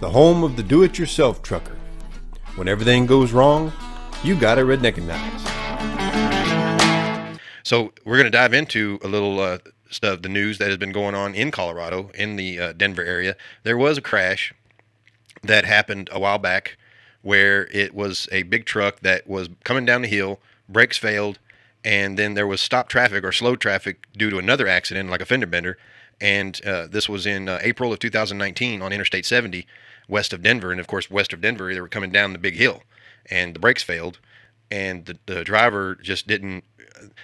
the home of the do-it-yourself trucker. When everything goes wrong, you got a Redneckanize. So we're going to dive into a little stuff, the news that has been going on in Colorado, in the Denver area. There was a crash that happened a while back where it was a big truck that was coming down the hill, brakes failed, and then there was stopped traffic or slow traffic due to another accident, like a fender bender. And this was in April of 2019 on Interstate 70 west of Denver. And of course, west of Denver, they were coming down the big hill and the brakes failed. And the driver just didn't,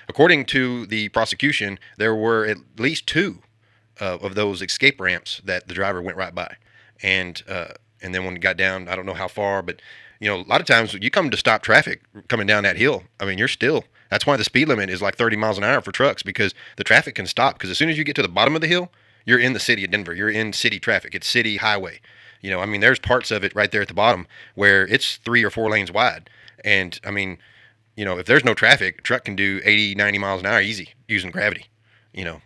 according to the prosecution, there were at least two of those escape ramps that the driver went right by. And then when it got down, I don't know how far, but a lot of times you come to stop traffic coming down that hill. I mean, that's why the speed limit is like 30 miles an hour for trucks, because the traffic can stop. Because as soon as you get to the bottom of the hill, you're in the city of Denver. You're in city traffic. It's city highway. There's parts of it right there at the bottom where it's 3 or 4 lanes wide. And if there's no traffic, a truck can do 80, 90 miles an hour easy using gravity,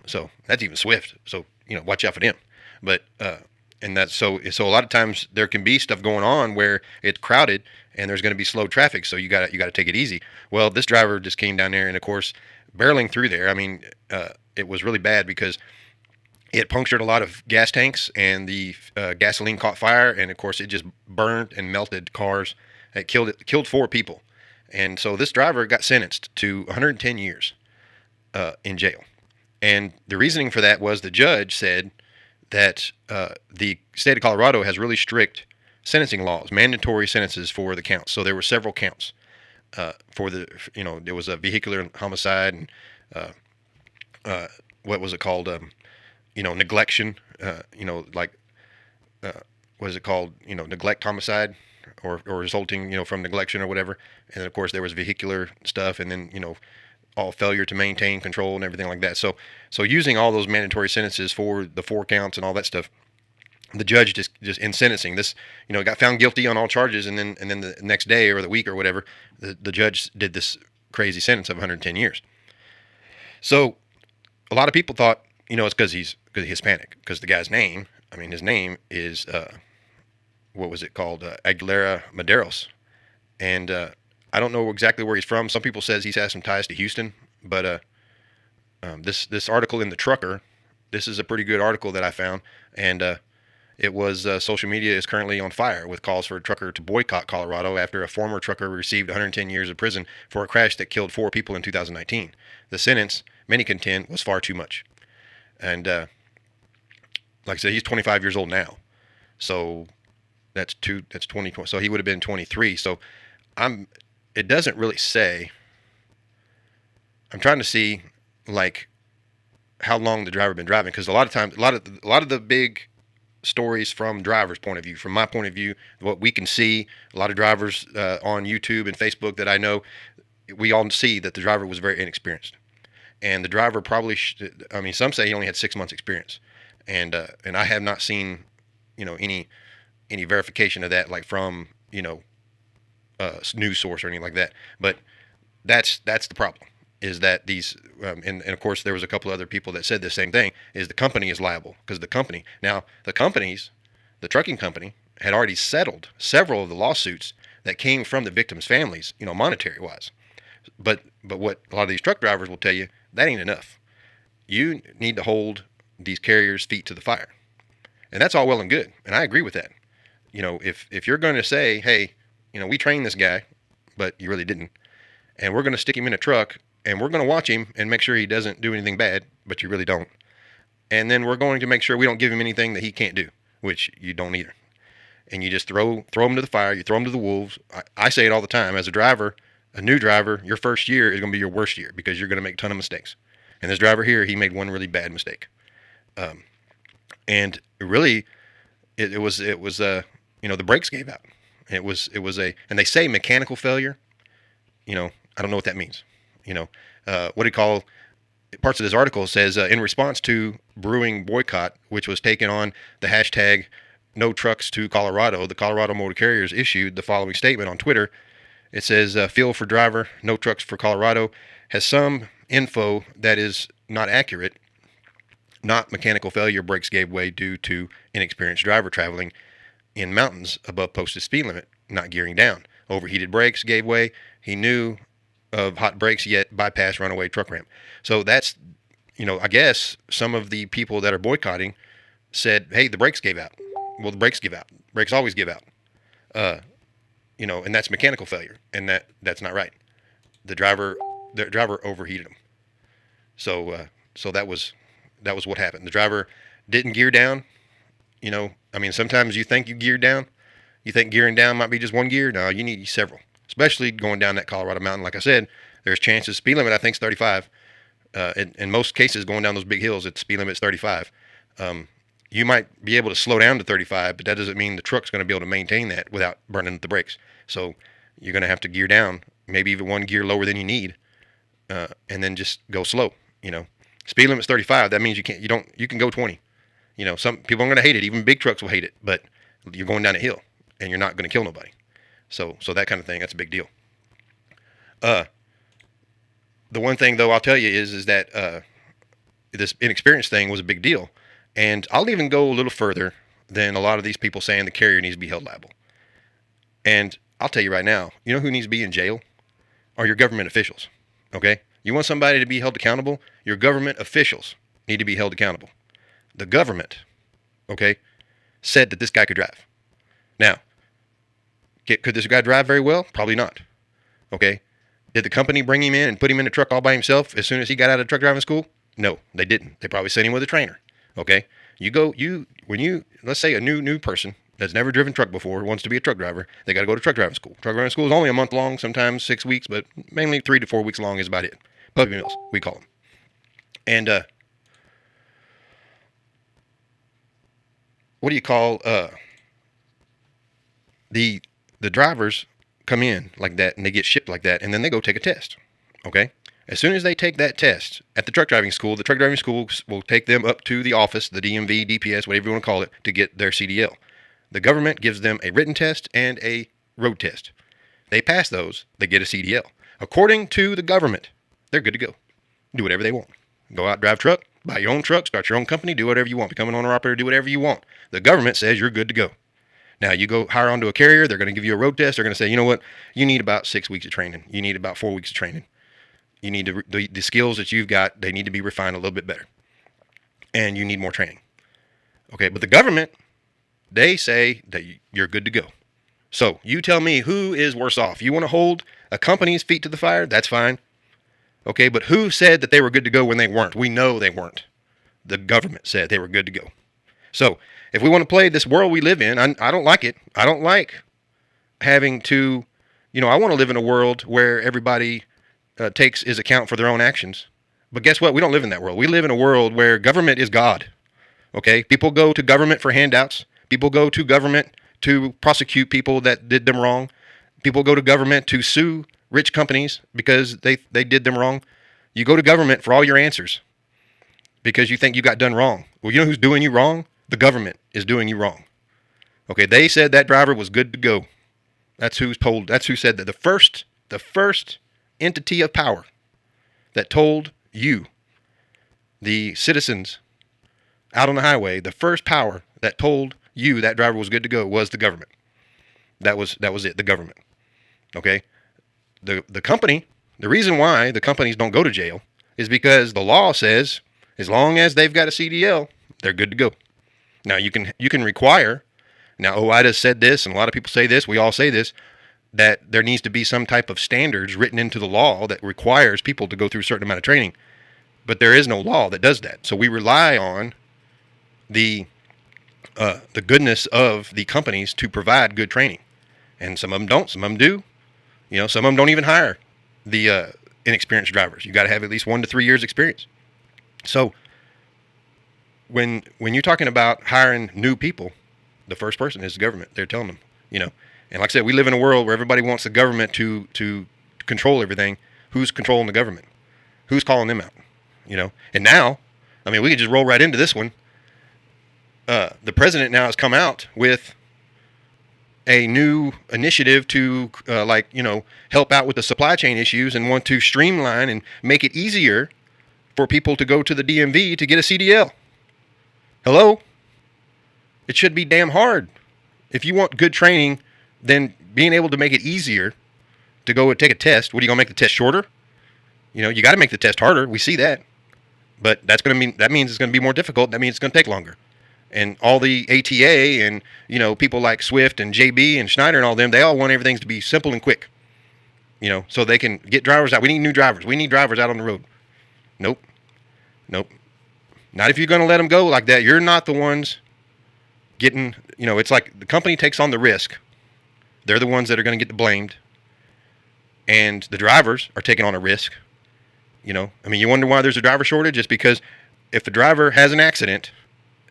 so that's even swift. So, watch out for them. But, and that's so a lot of times there can be stuff going on where it's crowded and there's going to be slow traffic. So you got to take it easy. Well, this driver just came down there and of course, barreling through there. It was really bad because it punctured a lot of gas tanks and the gasoline caught fire. And of course it just burned and melted cars. It killed 4 people. And so this driver got sentenced to 110 years in jail. And the reasoning for that was the judge said that the state of Colorado has really strict sentencing laws, mandatory sentences for the counts. So there were several counts for there was a vehicular homicide and what was it called? Neglection, what is it called? Neglect homicide or resulting, from neglection or whatever. And then of course there was vehicular stuff and then, all failure to maintain control and everything like that. So using all those mandatory sentences for the 4 counts and all that stuff, the judge just in sentencing this, got found guilty on all charges. And then the next day or the week or whatever, the judge did this crazy sentence of 110 years. So a lot of people thought, it's because he's Hispanic, because the guy's name, his name is, what was it called? Aguilera Maderos. And, I don't know exactly where he's from. Some people says he's has some ties to Houston, but this article in the Trucker, this is a pretty good article that I found, and it was social media is currently on fire with calls for a trucker to boycott Colorado after a former trucker received 110 years of prison for a crash that killed 4 people in 2019. The sentence, many contend, was far too much, and like I said, he's 25 years old now, so that's 20. So he would have been 23. So it doesn't really say. I'm trying to see like how long the driver been driving, because a lot of times, a lot of the big stories from drivers' point of view, from my point of view, what we can see, a lot of drivers on YouTube and Facebook that I know, we all see that the driver was very inexperienced, and the driver probably some say he only had 6 months experience, and I have not seen any verification of that, like from news source or anything like that. But that's the problem, is that these and of course there was a couple other people that said the same thing, is the company is liable, because the trucking company had already settled several of the lawsuits that came from the victims' families, monetary wise. But what a lot of these truck drivers will tell you, that ain't enough. You need to hold these carriers' feet to the fire, and that's all well and good, and I agree with that. If you're going to say, hey, we trained this guy, but you really didn't, and we're going to stick him in a truck, and we're going to watch him and make sure he doesn't do anything bad, but you really don't. And then we're going to make sure we don't give him anything that he can't do, which you don't either. And you just throw him to the fire, you throw him to the wolves. I say it all the time. As a driver, a new driver, your first year is going to be your worst year, because you're going to make a ton of mistakes. And this driver here, he made one really bad mistake. And really, it was the brakes gave out. It was and they say mechanical failure. I don't know what that means. What do you call, parts of this article says, in response to brewing boycott, which was taken on the hashtag No Trucks to Colorado, the Colorado Motor Carriers issued the following statement on Twitter. It says, feel for driver, No Trucks for Colorado, has some info that is not accurate. Not mechanical failure, brakes gave way due to inexperienced driver traveling in mountains above posted speed limit, not gearing down. Overheated brakes gave way. He knew of hot brakes, yet bypassed runaway truck ramp. So that's, I guess some of the people that are boycotting said, hey, the brakes gave out. Well, the brakes give out. Brakes always give out. And that's mechanical failure, and that's not right. The driver overheated them. So that was what happened. The driver didn't gear down. Sometimes you think you geared down. You think gearing down might be just one gear. No, you need several, especially going down that Colorado mountain. Like I said, there's chances. Speed limit, I think, is 35. In most cases, going down those big hills, the speed limit is 35. You might be able to slow down to 35, but that doesn't mean the truck's going to be able to maintain that without burning the brakes. So you're going to have to gear down, maybe even one gear lower than you need, and then just go slow. Speed limit's 35. That means you can go 20. Some people are going to hate it. Even big trucks will hate it, but you're going down a hill and you're not going to kill nobody. So that kind of thing, that's a big deal. The one thing though I'll tell you is that this inexperienced thing was a big deal. And I'll even go a little further than a lot of these people saying the carrier needs to be held liable. And I'll tell you right now, you know who needs to be in jail? Are your government officials. Okay? You want somebody to be held accountable? Your government officials need to be held accountable. The government, okay, said that this guy could drive. Now, could this guy drive very well? Probably not. Okay? Did the company bring him in and put him in a truck all by himself as soon as he got out of truck driving school? No, they didn't. They probably sent him with a trainer. Okay? Let's say a new person that's never driven truck before wants to be a truck driver, they got to go to truck driving school. Truck driving school is only a month long, sometimes 6 weeks, but mainly 3 to 4 weeks long is about it. Puppy mills, we call them. And what do you call the drivers come in like that and they get shipped like that, and then they go take a test. Okay? As soon as they take that test at the truck driving school will take them up to the office, the DMV, DPS, whatever you want to call it, to get their CDL. The government gives them a written test and a road test. They pass those, they get a CDL. According to the government, they're good to go. Do whatever they want. Go out, drive truck, buy your own truck, start your own company, do whatever you want. Become an owner-operator, do whatever you want. The government says you're good to go. Now, you go hire onto a carrier, they're going to give you a road test. They're going to say, you know what, you need about 6 weeks of training. You need about 4 weeks of training. You need the skills that you've got, they need to be refined a little bit better. And you need more training. Okay, but the government, they say that you're good to go. So you tell me who is worse off. You want to hold a company's feet to the fire? That's fine. Okay, but who said that they were good to go when they weren't? We know they weren't. The government said they were good to go. So if we want to play this world we live in, I don't like it. I don't like having to, I want to live in a world where everybody takes his account for their own actions. But guess what? We don't live in that world. We live in a world where government is God. Okay? People go to government for handouts. People go to government to prosecute people that did them wrong. People go to government to sue rich companies because they did them wrong. You go to government for all your answers because you think you got done wrong. Well, you know who's doing you wrong? The government is doing you wrong. Okay, they said that driver was good to go. That's who said that. The first entity of power that told you, the citizens out on the highway, the first power that told you that driver was good to go was the government. That was it, the government. Okay? The company, the reason why the companies don't go to jail is because the law says as long as they've got a CDL, they're good to go. Now you can require, now OIDA said this, and a lot of people say this, we all say this, that there needs to be some type of standards written into the law that requires people to go through a certain amount of training. But there is no law that does that. So we rely on the goodness of the companies to provide good training. And some of them don't, some of them do. Some of them don't even hire the inexperienced drivers. You got to have at least 1 to 3 years experience. So when you're talking about hiring new people, the first person is the government. They're telling them, And like I said, we live in a world where everybody wants the government to control everything. Who's controlling the government? Who's calling them out? And now, we could just roll right into this one. The president now has come out with a new initiative to help out with the supply chain issues and want to streamline and make it easier for people to go to the DMV to get a CDL. Hello? It should be damn hard. If you want good training, then being able to make it easier to go and take a test. What are you gonna make the test shorter? You got to make the test harder. We see that, but that means it's gonna be more difficult. That means it's gonna take longer. And all the ATA and people like Swift and JB and Schneider and all them, they all want everything to be simple and quick. So they can get drivers out. We need new drivers. We need drivers out on the road. Nope. Nope. Not if you're going to let them go like that. You're not the ones getting, it's like the company takes on the risk. They're the ones that are going to get blamed. And the drivers are taking on a risk. You wonder why there's a driver shortage? It's because if a driver has an accident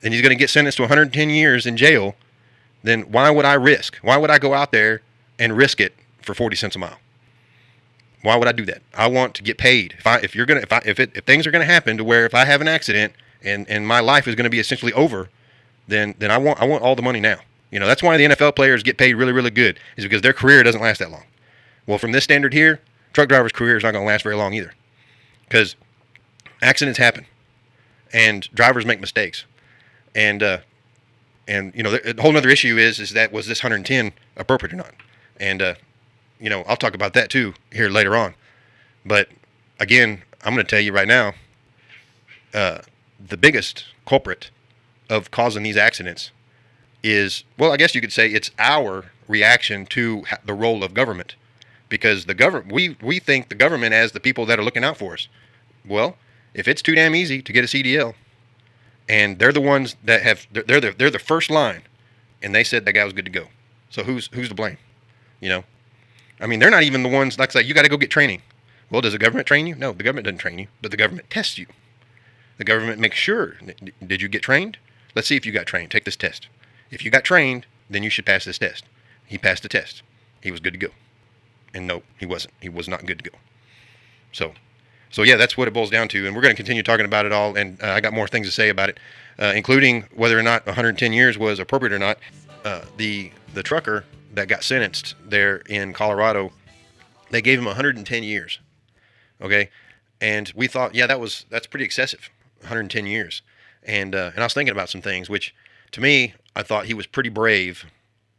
and he's going to get sentenced to 110 years in jail, then why would I risk? Why would I go out there and risk it for 40 cents a mile? Why would I do that? I want to get paid. If things are gonna happen to where if I have an accident and my life is gonna be essentially over, then I want all the money now. That's why the NFL players get paid really, really good, is because their career doesn't last that long. Well, from this standard here, truck drivers' career is not gonna last very long either, because accidents happen, and drivers make mistakes, and the whole other issue is that was this 110 appropriate or not, and I'll talk about that too here later on. But again, I'm going to tell you right now, the biggest culprit of causing these accidents is, well, I guess you could say it's our reaction to the role of government, because the government, we think the government as the people that are looking out for us. Well, if it's too damn easy to get a CDL, and they're the ones that they're the first line, and they said that guy was good to go. So who's to blame? They're not even the ones like say you got to go get training. Well, does the government train you? No, the government doesn't train you, but the government tests you. The government makes sure. Did you get trained? Let's see if you got trained. Take this test. If you got trained, then you should pass this test. He passed the test. He was good to go. And no, he wasn't. He was not good to go. So yeah, that's what it boils down to. And we're going to continue talking about it all. And I got more things to say about it, including whether or not 110 years was appropriate or not. The trucker that got sentenced there in Colorado, they gave him 110 years. Okay. And we thought, yeah, that's pretty excessive. 110 years. And I was thinking about some things, which to me, I thought he was pretty brave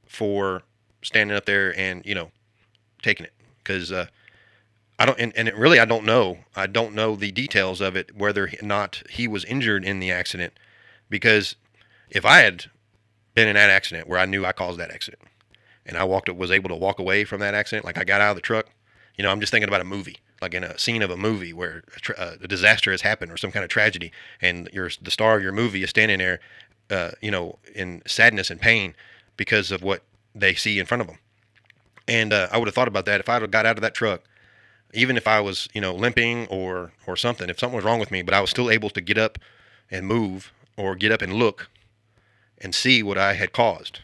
for standing up there and, taking it. Cause, I don't know. I don't know the details of it, whether or not he was injured in the accident, because if I had been in that accident where I knew I caused that accident, and I was able to walk away from that accident, like I got out of the truck, I'm just thinking about a movie, like in a scene of a movie where a disaster has happened or some kind of tragedy, and the star of your movie is standing there, in sadness and pain because of what they see in front of them. And I would have thought about that if I had got out of that truck, even if I was, limping or something, if something was wrong with me, but I was still able to get up and move or get up and look and see what I had caused.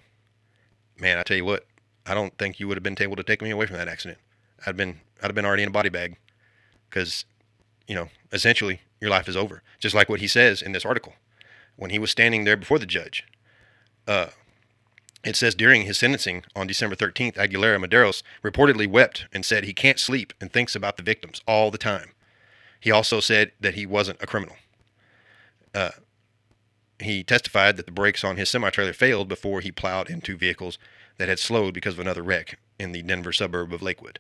Man, I tell you what, I don't think you would have been able to take me away from that accident. I'd have been already in a body bag, because, essentially your life is over. Just like what he says in this article, when he was standing there before the judge. It says during his sentencing on December 13th, Aguilera Medeiros reportedly wept and said he can't sleep and thinks about the victims all the time. He also said that he wasn't a criminal. He testified that the brakes on his semi-trailer failed before he plowed into vehicles that had slowed because of another wreck in the Denver suburb of Lakewood.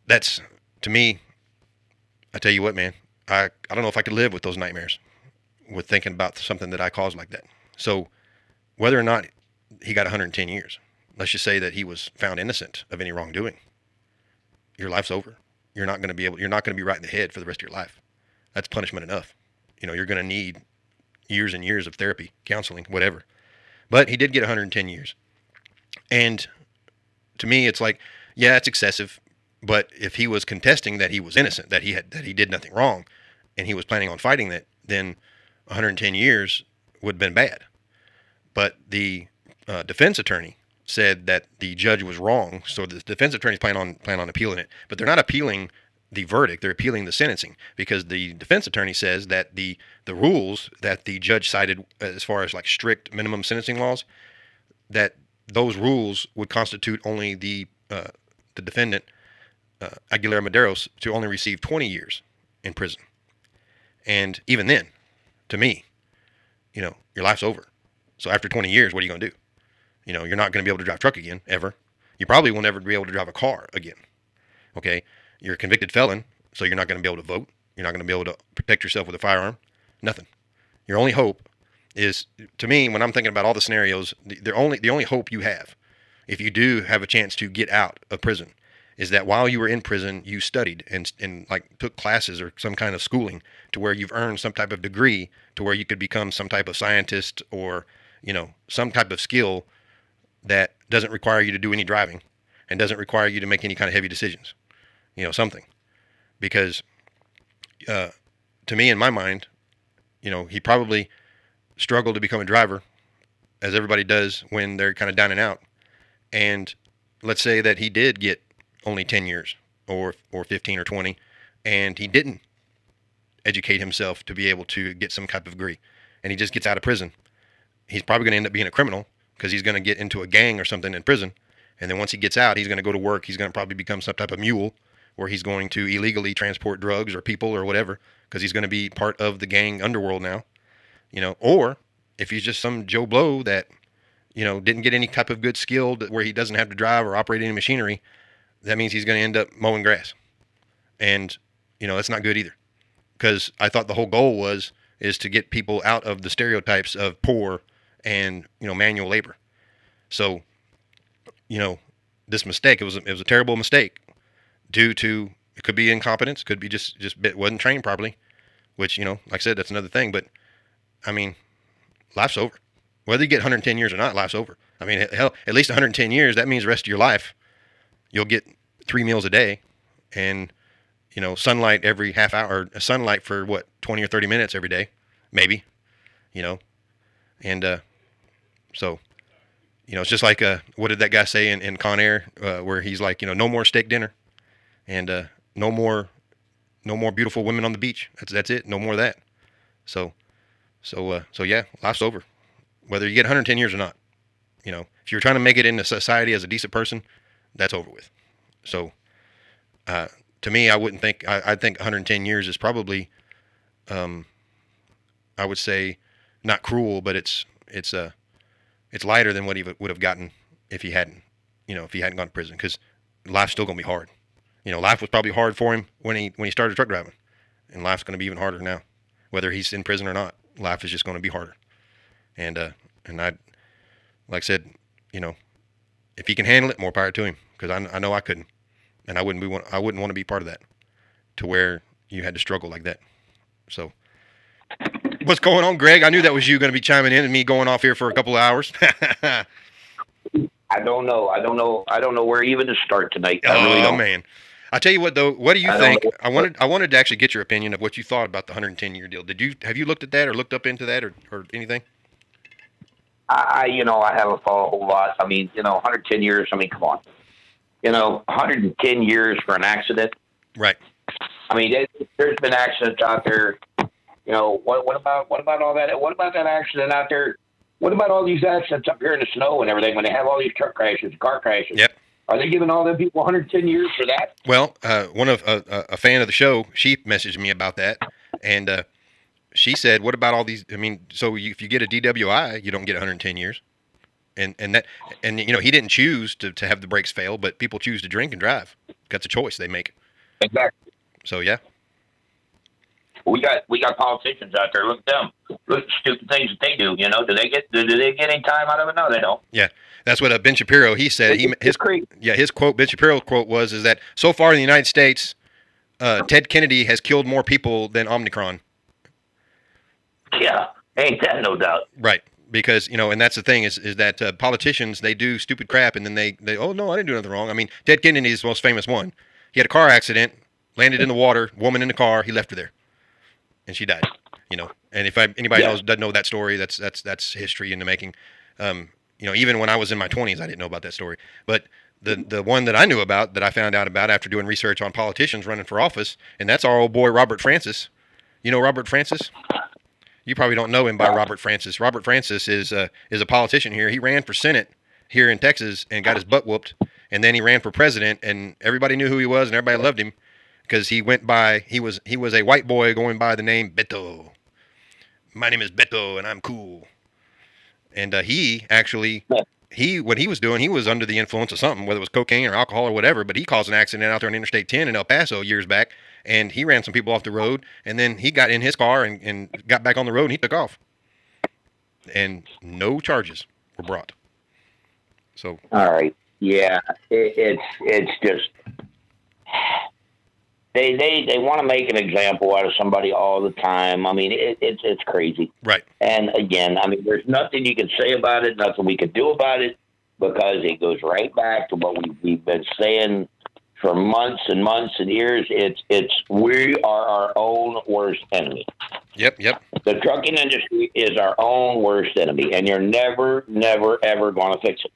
That's, to me, I tell you what, man, I don't know if I could live with those nightmares, with thinking about something that I caused like that. So whether or not he got 110 years, let's just say that he was found innocent of any wrongdoing, your life's over. You're not going to be right in the head for the rest of your life. That's punishment enough. You're going to need years and years of therapy, counseling, whatever. But he did get 110 years. And to me, it's like, yeah, it's excessive. But if he was contesting that he was innocent, that he did nothing wrong, and he was planning on fighting that, then 110 years would have been bad. But the defense attorney said that the judge was wrong, so the defense attorneys plan on appealing it. But they're not appealing the verdict; they're appealing the sentencing, because the defense attorney says that the rules that the judge cited, as far as like strict minimum sentencing laws, that those rules would constitute only the defendant, Aguilera Medeiros, to only receive 20 years in prison. And even then, to me, your life's over. So after 20 years, what are you going to do? You're not going to be able to drive a truck again, ever. You probably will never be able to drive a car again. Okay? You're a convicted felon, so you're not going to be able to vote. You're not going to be able to protect yourself with a firearm. Nothing. Your only hope is, to me, when I'm thinking about all the scenarios, the only hope you have, if you do have a chance to get out of prison, is that while you were in prison, you studied and like took classes or some kind of schooling to where you've earned some type of degree to where you could become some type of scientist or, some type of skill that doesn't require you to do any driving and doesn't require you to make any kind of heavy decisions, something. Because to me, in my mind, he probably struggled to become a driver, as everybody does when they're kind of down and out. And let's say that he did get only 10 years or 15 or 20, and he didn't educate himself to be able to get some type of degree, and he just gets out of prison. He's probably going to end up being a criminal because he's going to get into a gang or something in prison. And then once he gets out, he's going to go to work. He's going to probably become some type of mule where he's going to illegally transport drugs or people or whatever because he's going to be part of the gang underworld now. Or if he's just some Joe Blow that, didn't get any type of good skill where he doesn't have to drive or operate any machinery, that means he's going to end up mowing grass. And, that's not good either. Because I thought the whole goal is to get people out of the stereotypes of poor and, manual labor. So, this mistake, it was a terrible mistake due to, it could be incompetence, could be just wasn't trained properly, which, like I said, that's another thing. But I mean, life's over. Whether you get 110 years or not, life's over. I mean, hell, at least 110 years, that means the rest of your life, you'll get 3 meals a day and, sunlight every half hour, or sunlight for 20 or 30 minutes every day, maybe, and, so, it's just like, what did that guy say in Con Air, where he's like, no more steak dinner and, no more beautiful women on the beach. That's it. No more of that. So yeah, life's over. Whether you get 110 years or not, if you're trying to make it into society as a decent person, that's over with. So, to me, I wouldn't think, I think 110 years is probably, I would say not cruel, but it's lighter than what he would have gotten if he hadn't gone to prison, because life's still going to be hard. Life was probably hard for him when he started truck driving, and life's going to be even harder now, whether he's in prison or not. Life is just going to be harder. And I, like I said, if he can handle it, more power to him, because I know I couldn't, and I wouldn't want to be part of that, to where you had to struggle like that. So, what's going on, Greg? I knew that was you going to be chiming in and me going off here for a couple of hours. I don't know where even to start tonight. I really don't. Man. I tell you what, though, what do you think? I wanted to actually get your opinion of what you thought about the 110-year deal. Have you looked at that or looked up into that or anything? I haven't followed a whole lot. I mean, 110 years. I mean, come on. 110 years for an accident. Right. I mean, there's been accidents out there. What about all that? What about that accident out there? What about all these accidents up here in the snow and everything when they have all these truck crashes, car crashes? Yep. Are they giving all them people 110 years for that? Well, one of a fan of the show, she messaged me about that, and she said, "What about all these? I mean, so if you get a DWI, you don't get 110 years." And he didn't choose to have the brakes fail, but people choose to drink and drive. That's a choice they make. Exactly. So yeah. We got politicians out there. Look at them. Look at the stupid things that they do. Do they get any time out of it? No, they don't. Yeah, that's what Ben Shapiro, he said. His quote, Ben Shapiro's quote is that so far in the United States, Ted Kennedy has killed more people than Omicron. Yeah, ain't that no doubt. Right, because and that's the thing is that politicians, they do stupid crap and then they oh no, I didn't do nothing wrong. I mean, Ted Kennedy is the most famous one. He had a car accident, landed in the water, woman in the car, he left her there. And she died, And if anybody doesn't know that story, that's history in the making. Even when I was in my 20s, I didn't know about that story. But the one that I knew about, that I found out about after doing research on politicians running for office, and that's our old boy Robert Francis. You know Robert Francis? You probably don't know him by Robert Francis. Robert Francis is a politician here. He ran for Senate here in Texas and got his butt whooped, and then he ran for president, and everybody knew who he was, and everybody loved him. Because he was a white boy going by the name Beto. My name is Beto, and I'm cool. And he actually what he was doing, he was under the influence of something, whether it was cocaine or alcohol or whatever, but he caused an accident out there on Interstate 10 in El Paso years back, and he ran some people off the road, and then he got in his car and got back on the road, and he took off. And no charges were brought. So. All right. Yeah. It's just, they want to make an example out of somebody all the time. I mean, it's crazy. Right. And again, I mean, there's nothing you can say about it, nothing we can do about it, because it goes right back to what we've been saying for months and months and years. It's we are our own worst enemy. Yep. The trucking industry is our own worst enemy, and you're never, ever going to fix it.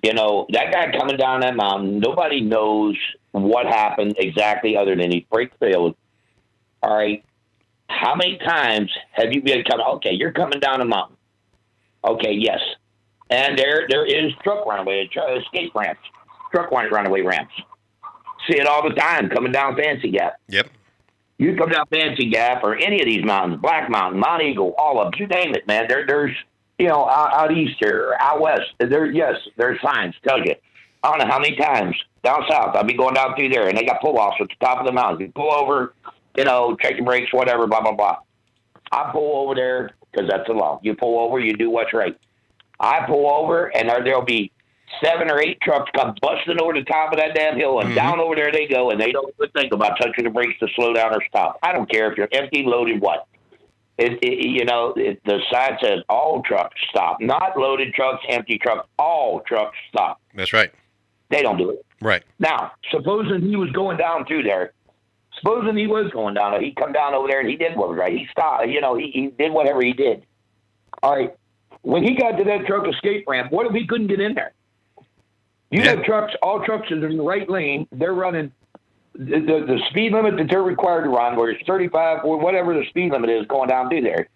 You know, that guy coming down that mountain, nobody knows what happened exactly other than he braked failed. All right. How many times have you been coming? Okay, you're coming down a mountain. Okay, yes. And there is truck runaway, escape ramps, truck runaway ramps. See it all the time coming down Fancy Gap. Yep. You come down Fancy Gap or any of these mountains, Black Mountain, Mount Eagle, all of them, you name it, man. There's, you know, out east here, out west, there's signs, tell you. I don't know how many times down south I'll be going down through there, and they got pull-offs at the top of the mountain. You pull over, you know, check your brakes, whatever, blah, blah, blah. I pull over there because that's the law. You pull over, you do what's right. I pull over, and there'll be 7 or 8 trucks come busting over the top of that damn hill, and down over there they go, and they don't even think about touching the brakes to slow down or stop. I don't care if you're empty, loaded, what. The sign says all trucks stop. Not loaded trucks, empty trucks, all trucks stop. That's right. They don't do it. Right. Now, supposing he was going down through there, he'd come down over there and he did what was right. He stopped, you know, he did whatever he did. All right. When he got to that truck escape ramp, what if he couldn't get in there? You have trucks, all trucks are in the right lane. They're running the speed limit that they're required to run, where it's 35 or whatever the speed limit is going down through there.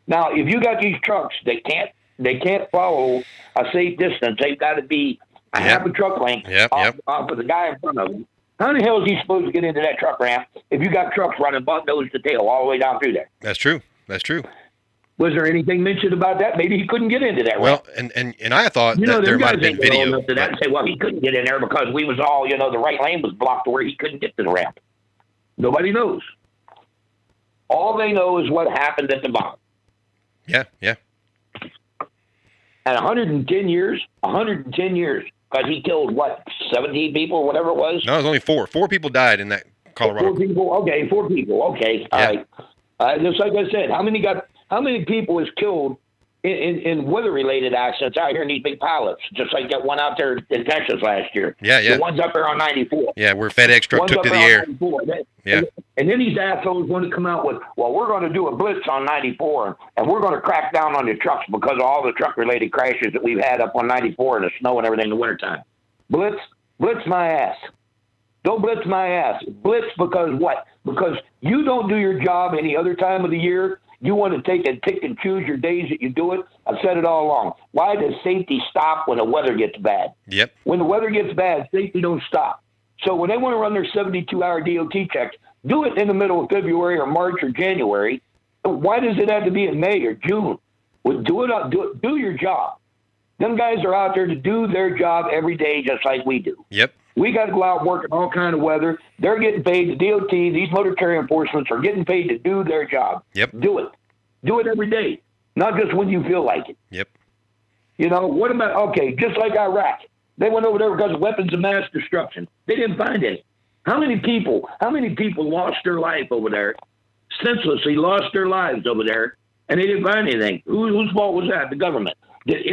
Now, if you got these trucks that can't follow a safe distance, they've got to be a half a truck length off of the guy in front of them. How the hell is he supposed to get into that truck ramp if you got trucks running butt nose to tail all the way down through there? That's true. Was there anything mentioned about that? Maybe he couldn't get into that ramp. Well, and I thought that there might have been video. To that and say, well, he couldn't get in there because we was all, you know, the right lane was blocked to where he couldn't get to the ramp. Nobody knows. All they know is what happened at the bottom. Yeah. And 110 years, because he killed, what, 17 people or whatever it was? No, it was only 4. 4 people died in that Colorado. 4 people? Okay, 4 people. Okay, all right. Just like I said, how many people was killed in weather-related accidents out here in these big pilots, just like that one out there in Texas last year? Yeah. The ones up there on 94. Yeah, where FedEx truck took to the air. Yeah. And then these assholes want to come out with, well, we're going to do a blitz on 94, and we're going to crack down on the trucks because of all the truck-related crashes that we've had up on 94 and the snow and everything in the wintertime. Blitz my ass. Don't blitz my ass. Blitz because what? Because you don't do your job any other time of the year. You want to take and pick and choose your days that you do it. I've said it all along. Why does safety stop when the weather gets bad? Yep. When the weather gets bad, safety don't stop. So when they want to run their 72-hour DOT checks, do it in the middle of February or March or January. Why does it have to be in May or June? Well, do your job. Them guys are out there to do their job every day just like we do. Yep. We got to go out and work in all kind of weather. They're getting paid. The DOT, these motor carrier enforcements are getting paid to do their job. Yep. Do it. Do it every day, not just when you feel like it. Yep. You know, what about, okay, just like Iraq. They went over there because of weapons of mass destruction. They didn't find any. How many people lost their life over there, senselessly lost their lives over there, and they didn't find anything? Whose fault was that? The government. Did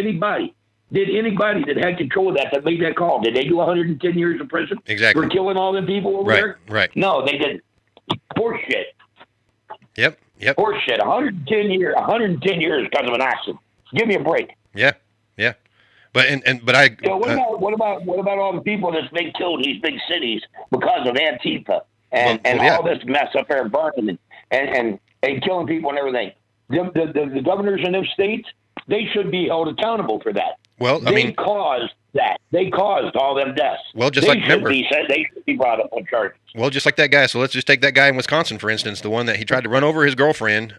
anybody that had control of that made that call, did they do 110 years in prison? Exactly. For killing all them people over there? Right. No, they didn't. Horseshit. Yep. Horseshit. 110 years because of an accident. Give me a break. Yeah. But I. So what about all the people that's been killed in these big cities because of Antifa and all this mess up there burning and killing people and everything? The governors in those states, they should be held accountable for that. Well, They caused that. They caused all them deaths. Well, just they like, remember, they should be brought up on charges. well, just like that guy. So let's just take that guy in Wisconsin, for instance, the one that he tried to run over his girlfriend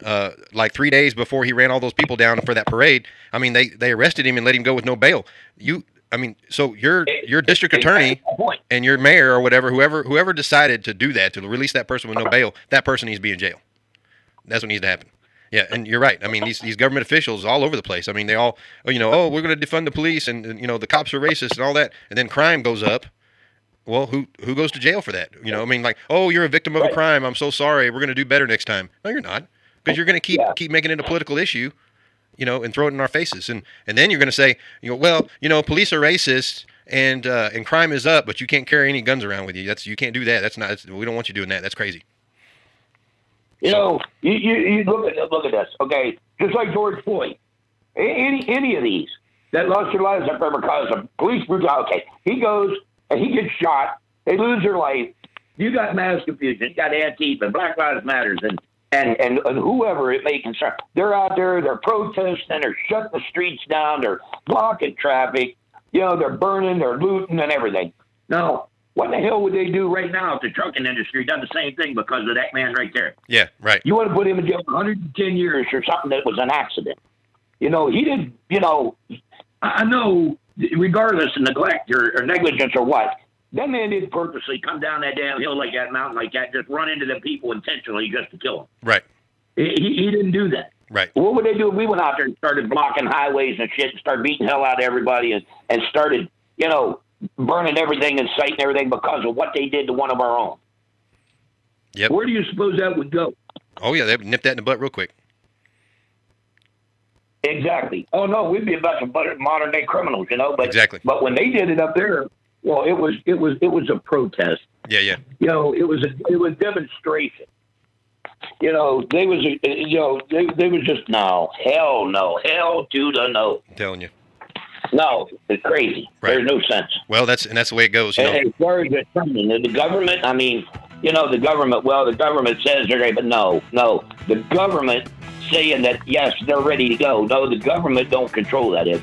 like 3 days before he ran all those people down for that parade. I mean, they arrested him and let him go with no bail. So your district attorney and your mayor or whatever, whoever decided to do that, to release that person with no bail, that person needs to be in jail. That's what needs to happen. Yeah, and you're right. I mean, these government officials all over the place. I mean, they all, we're going to defund the police, and the cops are racist and all that, and then crime goes up. Well, who goes to jail for that? I mean, like, oh, you're a victim of a crime. I'm so sorry. We're going to do better next time. No, you're not, because you're going to keep making it a political issue, and throw it in our faces, and then you're going to say, police are racist and crime is up, but you can't carry any guns around with you. You can't do that. We don't want you doing that. That's crazy. You look at this, okay? Just like George Floyd, any of these that lost their lives up there because of police brutality. Okay, he goes and he gets shot. They lose their life. You got mass confusion. You got Antifa and Black Lives Matters and whoever it may concern. They're out there. They're protesting. They're shutting the streets down. They're blocking traffic. They're burning. They're looting and everything. Now, what the hell would they do right now if the trucking industry done the same thing because of that man right there? Yeah, right. You want to put him in jail for 110 years for something that was an accident. He didn't, I know, regardless of neglect or negligence or what, that man didn't purposely come down that damn hill like that, mountain like that, just run into the people intentionally just to kill them. Right. He didn't do that. Right. What would they do if we went out there and started blocking highways and shit and started beating hell out of everybody and started, burning everything in sight and everything because of what they did to one of our own? Yep. Where do you suppose that would go? Oh, yeah, they'd nip that in the butt real quick. Exactly. Oh, no, we'd be a bunch of modern-day criminals, But, exactly. But when they did it up there, well, it was a protest. Yeah. It was demonstration. They was just, no, hell to the no. I'm telling you. No, it's crazy. Right. There's no sense. Well, that's the way it goes. And as far as the government, the government says they're ready, but no. The government saying that, yes, they're ready to go. No, the government don't control that. The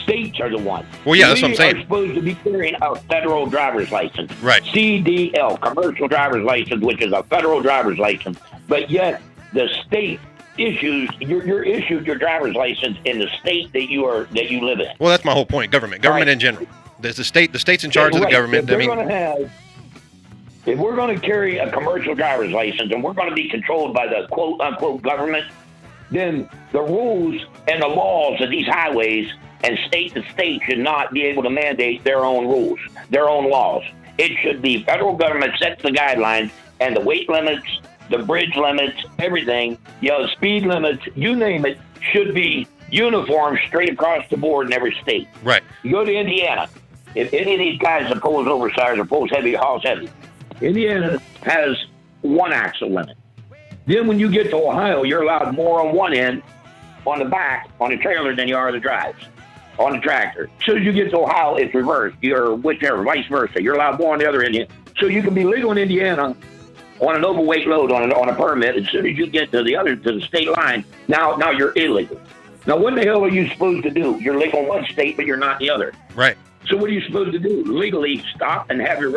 states are the ones. Well, yeah, that's what I'm saying. We are supposed to be carrying a federal driver's license. Right. CDL, commercial driver's license, which is a federal driver's license. But yet, the state you're issued your driver's license in the state that you live in. Well, that's my whole point. Government in general. There's the state's in charge of the government. If we're going to carry a commercial driver's license and we're going to be controlled by the quote unquote government, then the rules and the laws of these highways and state to state should not be able to mandate their own rules, their own laws. It should be federal government sets the guidelines, and the weight limits, the bridge limits, everything, speed limits, you name it, should be uniform straight across the board in every state. Right. You go to Indiana, if any of these guys that pulls oversized or pulls heavy, hauls heavy, Indiana has one axle limit. Then when you get to Ohio, you're allowed more on one end, on the back, on the trailer than you are the drives, on the tractor. As soon as you get to Ohio, it's reversed, or whichever, vice versa. You're allowed more on the other end. So you can be legal in Indiana on an overweight load on a permit. As soon as you get to the state line, now you're illegal. Now, what the hell are you supposed to do? You're legal in one state, but you're not in the other. Right. So what are you supposed to do? Legally stop and have your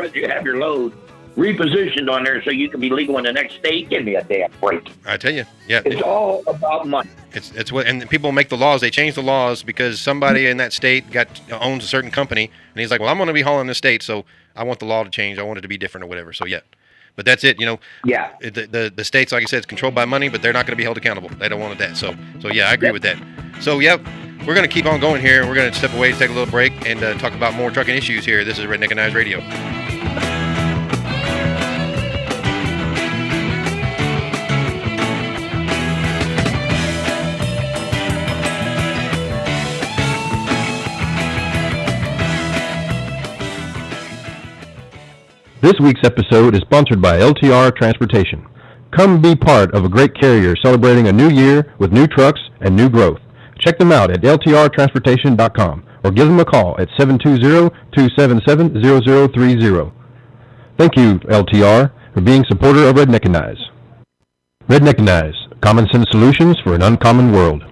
load repositioned on there so you can be legal in the next state? Give me a damn break. I tell you, yeah. It's all about money. It's what, and people make the laws. They change the laws because somebody in that state owns a certain company, and he's like, well, I'm going to be hauling this state, so I want the law to change. I want it to be different or whatever. So yeah. But that's it, Yeah. The states, like I said, it's controlled by money, but they're not going to be held accountable. They don't want that. So yeah, I agree with that. So yeah, we're going to keep on going here. We're going to step away, take a little break, and talk about more trucking issues here. This is Redneckanize Radio. This week's episode is sponsored by LTR Transportation. Come be part of a great carrier celebrating a new year with new trucks and new growth. Check them out at ltrtransportation.com or give them a call at 720-277-0030. Thank you, LTR, for being a supporter of Redneckanize. Redneckanize, common sense solutions for an uncommon world.